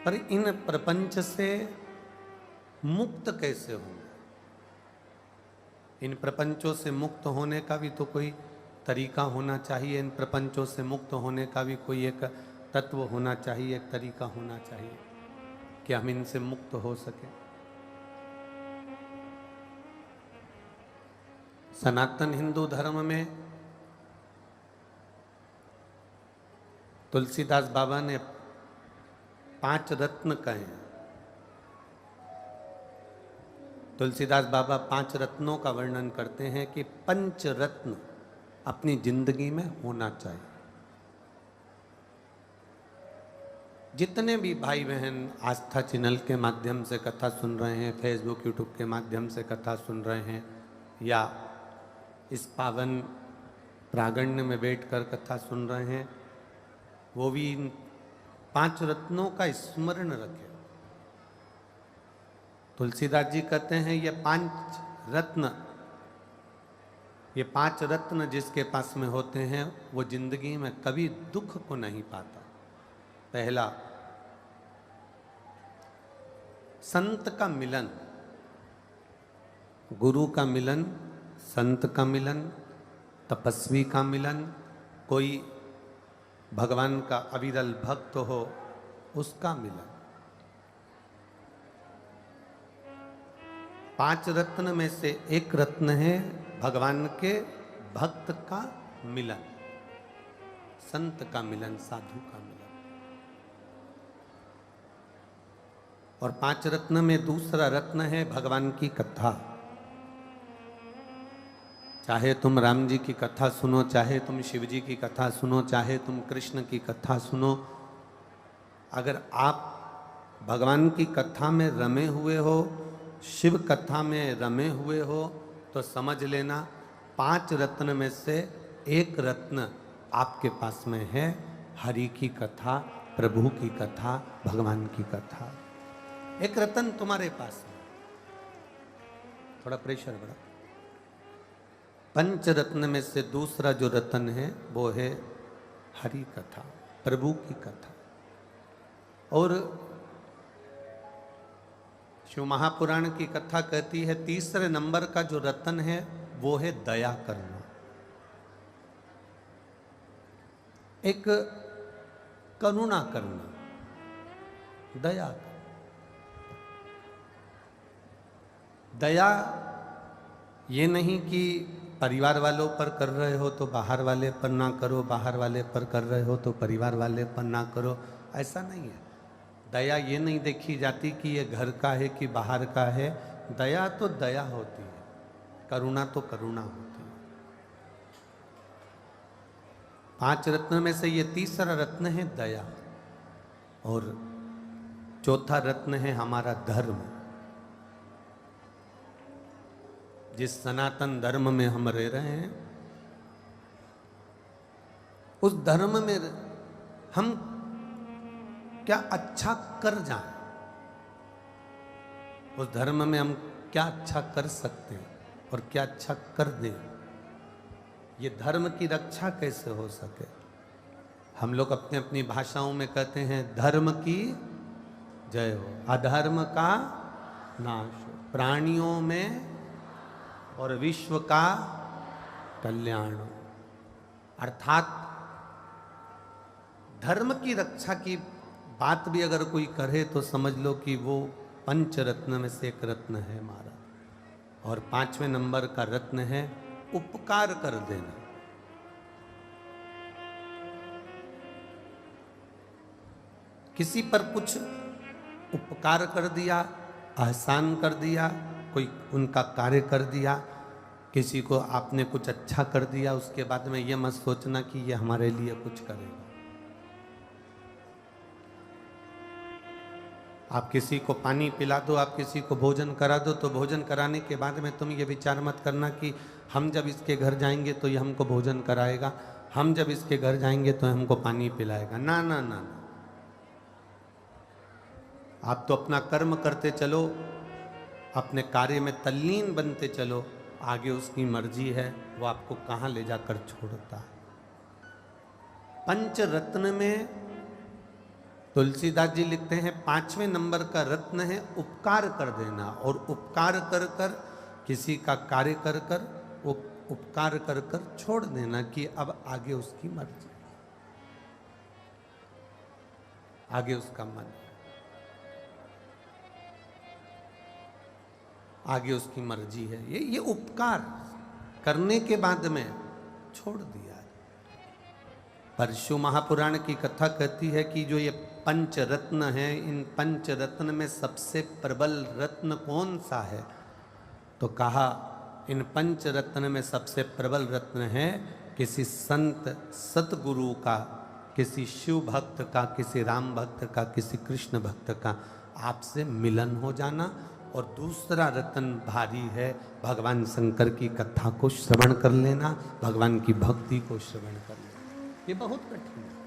पर इन प्रपंच से मुक्त कैसे होंगे? इन प्रपंचों से मुक्त होने का भी तो कोई तरीका होना चाहिए। इन प्रपंचों से मुक्त होने का भी कोई एक तत्व होना चाहिए, एक तरीका होना चाहिए कि हम इनसे मुक्त हो सके। सनातन हिंदू धर्म में तुलसीदास बाबा ने 5 रत्न कहे हैं। तुलसीदास बाबा 5 रत्नों का वर्णन करते हैं कि 5 रत्न अपनी जिंदगी में होना चाहिए। जितने भी भाई बहन आस्था चैनल के माध्यम से कथा सुन रहे हैं, फेसबुक यूट्यूब के माध्यम से कथा सुन रहे हैं, या इस पावन प्रांगण में बैठकर कथा सुन रहे हैं, वो भी इन 5 रत्नों का स्मरण रखें। तुलसीदास जी कहते हैं ये 5 रत्न जिसके पास में होते हैं वो जिंदगी में कभी दुख को नहीं पाता। पहला, संत का मिलन, गुरु का मिलन, संत का मिलन, तपस्वी का मिलन, कोई भगवान का अविरल भक्त हो उसका मिलन। 5 रत्न में से एक रत्न है भगवान के भक्त का मिलन, संत का मिलन, साधु का मिलन। और 5 रत्न में दूसरा रत्न है भगवान की कथा। चाहे तुम राम जी की कथा सुनो, चाहे तुम शिव जी की कथा सुनो, चाहे तुम कृष्ण की कथा सुनो, अगर आप भगवान की कथा में रमे हुए हो, शिव कथा में रमे हुए हो, तो समझ लेना 5 रत्न में से एक रत्न आपके पास में है, हरि की कथा, प्रभु की कथा, भगवान की कथा। एक रत्न तुम्हारे पास है। थोड़ा प्रेशर बढ़ा। 5 रत्न में से दूसरा जो रत्न है वो है हरि कथा, प्रभु की कथा। और शिव महापुराण की कथा कहती है तीसरे नंबर का जो रत्न है वो है दया करना। एक करुणा करना, दया। दया ये नहीं कि परिवार वालों पर कर रहे हो तो बाहर वाले पर ना करो, बाहर वाले पर कर रहे हो तो परिवार वाले पर ना करो, ऐसा नहीं है। दया ये नहीं देखी जाती कि ये घर का है कि बाहर का है। दया तो दया होती है, करुणा तो करुणा होती है। 5 रत्न में से ये तीसरा रत्न है दया, और चौथा रत्न है हमारा धर्म। जिस सनातन धर्म में हम रह रहे हैं, उस धर्म में हम क्या अच्छा कर जाएं, उस धर्म में हम क्या अच्छा कर सकते हैं और क्या अच्छा कर दें, ये धर्म की रक्षा कैसे हो सके। हम लोग अपनी अपनी भाषाओं में कहते हैं धर्म की जय हो, अधर्म का नाश हो, प्राणियों में और विश्व का कल्याण हो। अर्थात धर्म की रक्षा की बात भी अगर कोई करे तो समझ लो कि वो 5 रत्न में से एक रत्न है हमारा। और 5वें नंबर का रत्न है उपकार कर देना। किसी पर कुछ उपकार कर दिया, एहसान कर दिया, कोई उनका कार्य कर दिया, किसी को आपने कुछ अच्छा कर दिया, उसके बाद में ये मत सोचना कि ये हमारे लिए कुछ करेगा। आप किसी को पानी पिला दो, आप किसी को भोजन करा दो, तो भोजन कराने के बाद में तुम ये विचार मत करना कि हम जब इसके घर जाएंगे तो ये हमको भोजन कराएगा, हम जब इसके घर जाएंगे तो हमको पानी पिलाएगा। ना ना ना, आप तो अपना कर्म करते चलो, अपने कार्य में तल्लीन बनते चलो, आगे उसकी मर्जी है वो आपको कहाँ ले जाकर छोड़ता है। 5 रत्न में तुलसीदास जी लिखते हैं 5वें नंबर का रत्न है उपकार कर देना, और उपकार कर कर किसी का कार्य कर कर वो उपकार कर कर छोड़ देना कि अब आगे उसकी मर्जी, आगे उसका मन, आगे उसकी मर्जी है। ये उपकार करने के बाद में छोड़ दिया। परशु महापुराण की कथा कहती है कि जो ये पंच रत्न है, इन पंच रत्न में सबसे प्रबल रत्न कौन सा है? तो कहा इन पंच रत्न में सबसे प्रबल रत्न है किसी संत सतगुरु का, किसी शिव भक्त का, किसी राम भक्त का, किसी कृष्ण भक्त का आपसे मिलन हो जाना। और दूसरा रत्न भारी है भगवान शंकर की कथा को श्रवण कर लेना, भगवान की भक्ति को श्रवण कर लेना। ये बहुत कठिन है।